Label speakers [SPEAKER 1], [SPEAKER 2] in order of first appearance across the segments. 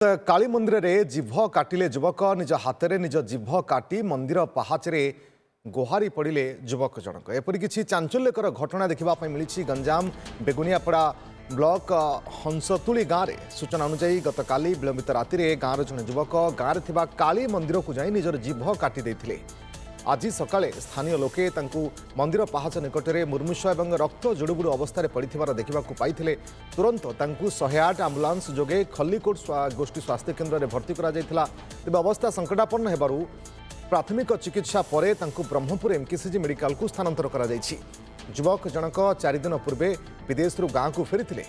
[SPEAKER 1] काली मंदिर रे जिभ काटिले युवक निज हाथ में निज जिभ काटी मंदिर पहाचरे गुहारी पड़े युवक जनक एपरी किसी चांचल्यकर घटना देखा मिली गंजाम बेगुनियापड़ा ब्लॉक हंसतुली गाँव में सूचना अनुसार गत काली विलंबित राति गाँव जन युवक गाँव में काली मंदिर को जाई निजर जिभ काटी देथिले। आज सकाळे स्थानीय लोके तांकु मंदिर पहाच निकट में मुर्मूष और रक्त जुड़ुबुड़ु अवस्था पड़िथिबार देखा पाइथिले। तुरंत तांकु 108 आम्बुलांस जोगे खल्लीकोट गोष्ठी स्वास्थ्य केन्द्र में भर्ती करा जायथिला। तेबे अवस्था संकटापन्न हेबारु प्राथमिक चिकित्सा परे तांकु ब्रह्मपुर एमकेसीजी मेडिकल को स्थानांतर करा जायछि। युवक जनक 4 दिन पूर्वे विदेश गाँव को फेरिथिले।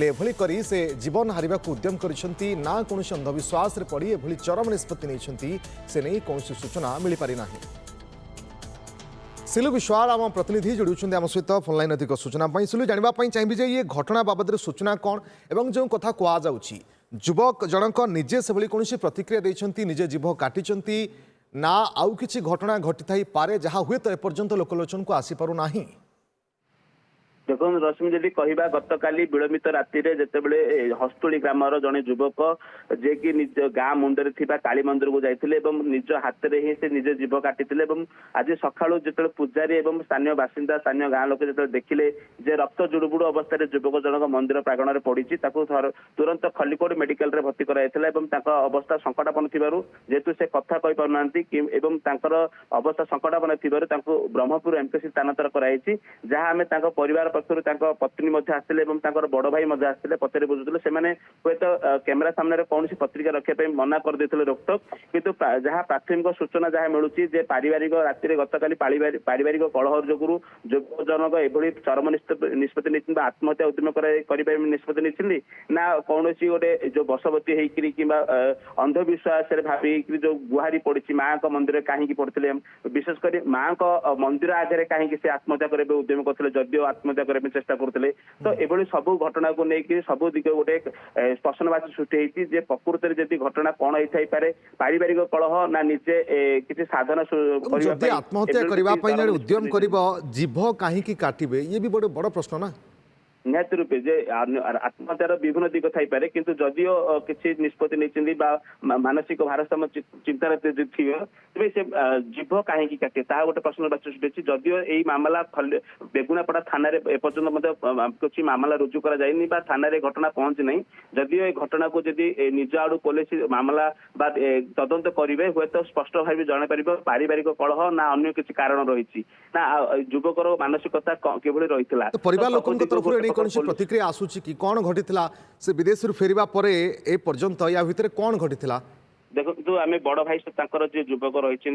[SPEAKER 1] एभली करी से जीवन हारिबा को उद्यम करिसेंती ना कोनोसी अंधविश्वास रे पड़ी एभली चरम निष्पत्ति नेइसेंती से नहीं कोनोसी सूचना मिली पारि नाही। सिलु विश्वाल आम प्रतिनिधि जोड़ुंट आम सहित फोनलाइन अधिक सूचना सिलु जानापी चाहिए ये घटना बाबद सूचना कौन एवं जो कथा कहुच्छी युवक जनक निजे से कौन प्रतिक्रिया देते निजे जीभ काटी ना आउ कि घटना घटी थी पारे जहाँ हुए तो एपर्यंत लोकलोचन को आसीपार ना।
[SPEAKER 2] देखो रश्मि जी कहवा गत काली विलंबित राति जितेबले हस्तुली ग्रामर जड़े युवक जे कि निज गाँ मुंडे काली मंदिर को जाते निज हाथ में ही से निजे जीभ काटी आज सका जो पूजारी और स्थानीय बासिंदा स्थानीय गाँ लोक जो देखिले जे रक्त जुड़ुबुड़ अवस्था युवक जनक मंदिर प्रांगण में पड़ी तुरंत खल्लीकोट मेडिकल रे भर्ती कराइला अवस्था संकटापन्न जेहेतु से कथा कही पारना अवस्था संकटापन्न ब्रह्मपुर एमकेसी स्थानांतर कराई जहाँ आम परिवार पक्षर पत्नी आसते बड़ भाई आसते पचारि बुझुते से हे तो कैमेरा सामने कौन पत्रिका रखापी मना कर देते रोकटोक किंतु जहाँ प्राथमिक सूचना जहाँ मिलूँ जे पारिवारिक राति गत काली पारिवारिक कलह जो युवक जनक एभली चरम निष्पत्ति नहीं आत्महत्या उद्यम कर निष्पत्ति नहीं ना कौन गोटे जो बसवती होकर कि अंधविश्वास भावी जो गुहारी पड़ी माँ का मंदिर कहीं पड़ते विशेषकर माँ का मंदिर आगे कहीं से आत्महत्या करने उद्यम करते जदिव आत्महत्या करने चेष्टा करते तो ये सब घटना को लेकिन सब दिग गोटे प्रश्नवाची सृष्टि होती प्रकृत में जब घटना कौन होता है पारिवारिक कलह ना निजे किसी साधन
[SPEAKER 1] आत्महत्या करने उद्यम कर जीभ कहीं काटे ये भी बड़े बड़ प्रश्न ना
[SPEAKER 2] निहती रूपे जे आत्महत्यार विभिन्न दिग थी पारे किंतु जदिओ किसी निष्पत्ति नहीं मानसिक भारसाम्य चिंतार तेज से जीभ कहीं काटे ता गोटे प्रश्न सृष्टि जदिओ यही मामला बेगुनापड़ा थाना एपर्यंत किसी मामला रुजु कर थाना घटना पहुंची ना जदिओ ये घटना को जदि निज आड़ पुलिस मामला तदंत करेंगे हे तो स्पष्ट भाव जन पार पारिवारिक कलह ना अन्य किसी कारण रही ना युवकर मानसिकता किभली रही
[SPEAKER 1] कौन प्रतिक्रिया आसूची कि कौन घटी से विदेश फेरिबा परे ए पर्यंत या भितर कौन घटी
[SPEAKER 2] देखो आम बड़ भाई सहित युवक रही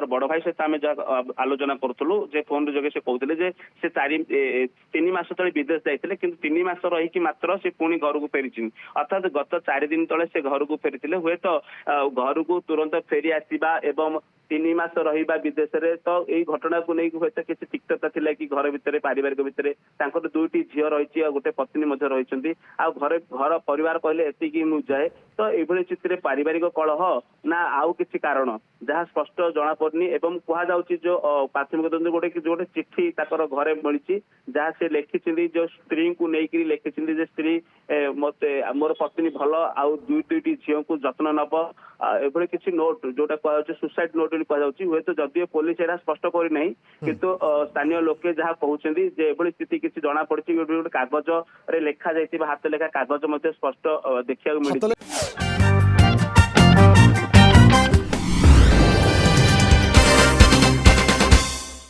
[SPEAKER 2] बड़ भाई सहित आम आलोचना करूँ फोन जगह से कहते से 3 मास तले विदेश जाते कि 3 मास रही मात्र से पुणी घर को फेरी अर्थात गत 4 दिन तले से घर को फेरी हे तो घर को तुरंत फेरी आसवा एवं 3 मास रहा विदेश में तो यही घटना को लेकिन हे तो किसी तिक्तता थी कि घर भितर पारिवारिक भितर 2टी झील रही गोटे पत्नी रही घर घर परिवार कहले एतिकी मु जाए तो ये चित्र पारिवारिक कलह ना आउ किसी कारण जहाँ स्पष्ट जना पड़नी एवं कहुच्छी जो प्राथमिक तदंत गोटे गोटे चिट्ठी घरे मिली जहाँ से लिखी जो स्त्री को लेकिन लिखी स्त्री मत मोर पत्नी भल आउ 2टी झील को जत्न नब एभली किसी नोट जोटा कह सुसाइड नोट कहुच्छी हे तो जदिव पुलिस एरा स्पष्ट करना किंतु स्थानीय लोके जहाँ कहते एभली स्थिति किसी जना पड़ी गोटे कागज रे लेखा जाइए हाथ लेखा कागज स्पष्ट देखा मिली।